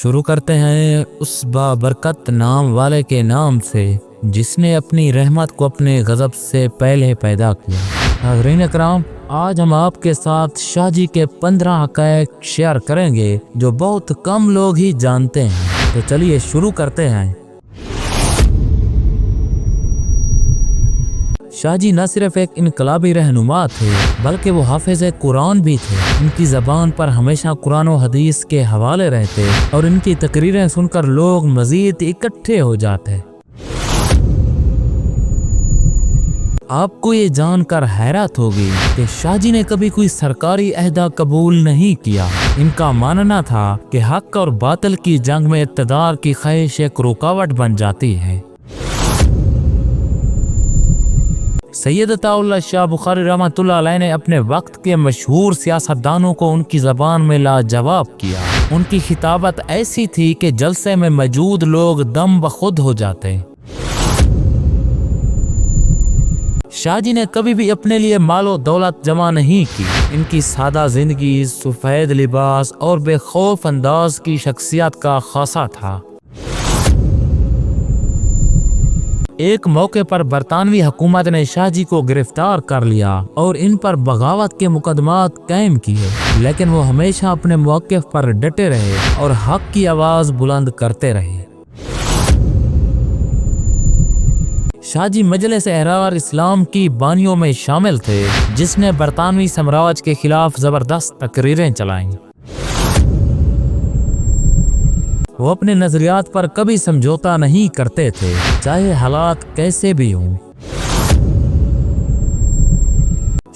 शुरू करते हैं उस बाबरकत नाम वाले के नाम से जिसने अपनी रहमत को अपने गज़ब से पहले पैदा किया। नाज़रीन इकराम, आज हम आपके साथ शाहजी के 15 हक़ाइक़ शेयर करेंगे जो बहुत कम लोग ही जानते हैं। तो चलिए शुरू करते हैं। शाहजी न सिर्फ एक इनकलाबी रहनुमा थे बल्कि वो हाफिज़ कुरान भी थे। इनकी ज़बान पर हमेशा कुरान और हदीस के हवाले रहते और इनकी तकरीरें सुनकर लोग मज़ीद इकट्ठे हो जाते। आपको ये जानकर हैरत होगी कि शाहजी ने कभी कोई सरकारी अहदा कबूल नहीं किया। इनका मानना था कि हक और बातिल की जंग में इक़्तिदार की ख्वाहिश एक रुकावट बन जाती है। सैयद अताउल्लाह शाह बुखारी रहमतुल्लाह अलैह ने अपने वक्त के मशहूर सियासतदानों को उनकी ज़बान में लाजवाब किया। उनकी खिताबत ऐसी थी कि जलसे में मौजूद लोग दम बखुद हो जाते। शाहजी ने कभी भी अपने लिए मालो दौलत जमा नहीं की। इनकी सादा जिंदगी, सफ़ेद लिबास और बेखौफ अंदाज की शख्सियत का खासा था। एक मौके पर बरतानवी हुकूमत ने शाहजी को गिरफ्तार कर लिया और इन पर बगावत के मुकदमात कायम किए, लेकिन वो हमेशा अपने मौक़िफ़ पर डटे रहे और हक की आवाज़ बुलंद करते रहे। शाहजी मजलिस एहरार इस्लाम की बानियों में शामिल थे, जिसने बरतानवी साम्राज्य के खिलाफ ज़बरदस्त तकरीरें चलाईं। वो अपने नजरियात पर कभी समझौता नहीं करते थे, चाहे हालात कैसे भी हों।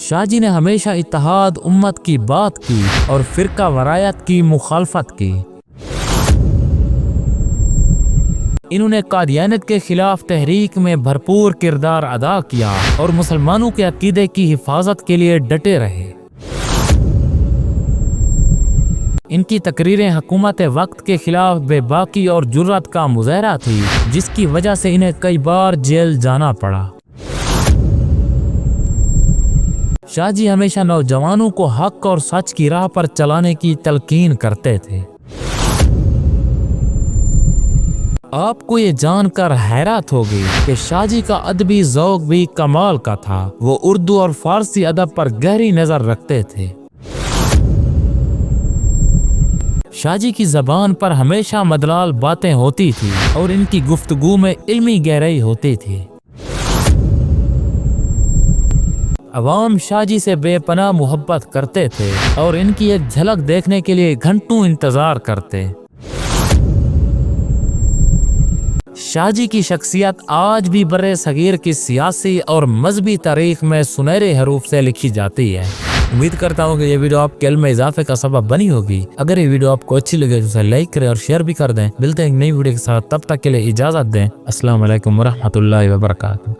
शाहजी ने हमेशा इत्तेहाद उम्मत की बात की और फिरका वरायत की मुखालफत की। इन्होंने कादियानियत के खिलाफ तहरीक में भरपूर किरदार अदा किया और मुसलमानों के अकीदे की हिफाजत के लिए डटे रहे। इनकी तकरीरें हुकूमत वक्त के खिलाफ बेबाकी और जुर्रत का मुज़ाहरा थी, जिसकी वजह से इन्हें कई बार जेल जाना पड़ा। शाहजी हमेशा नौजवानों को हक और सच की राह पर चलाने की तलकीन करते थे। आपको ये जानकर हैरत होगी कि शाहजी का अदबी ज़ौक़ भी कमाल का था। वो उर्दू और फारसी अदब पर गहरी नज़र रखते थे। शाहजी की ज़बान पर हमेशा मदलाल बातें होती थी और इनकी गुफ्तगू में इल्मी गहराई होती थी। अवाम शाहजी से बेपनाह मोहब्बत करते थे और इनकी एक झलक देखने के लिए घंटों इंतज़ार करते। शाहजी की शख्सियत आज भी बर्रे सगीर की सियासी और मजहबी तारीख में सुनहरे हरूफ से लिखी जाती है। उम्मीद करता हूँ कि ये वीडियो आपके इल्म में इजाफे का सबब बनी होगी। अगर ये वीडियो आपको अच्छी लगे तो उसे लाइक करें और शेयर भी कर दें। मिलते हैं एक नई वीडियो के साथ, तब तक के लिए इजाज़त दें। अस्सलाम वालेकुम वरहमतुल्लाहि वबरकातुहू।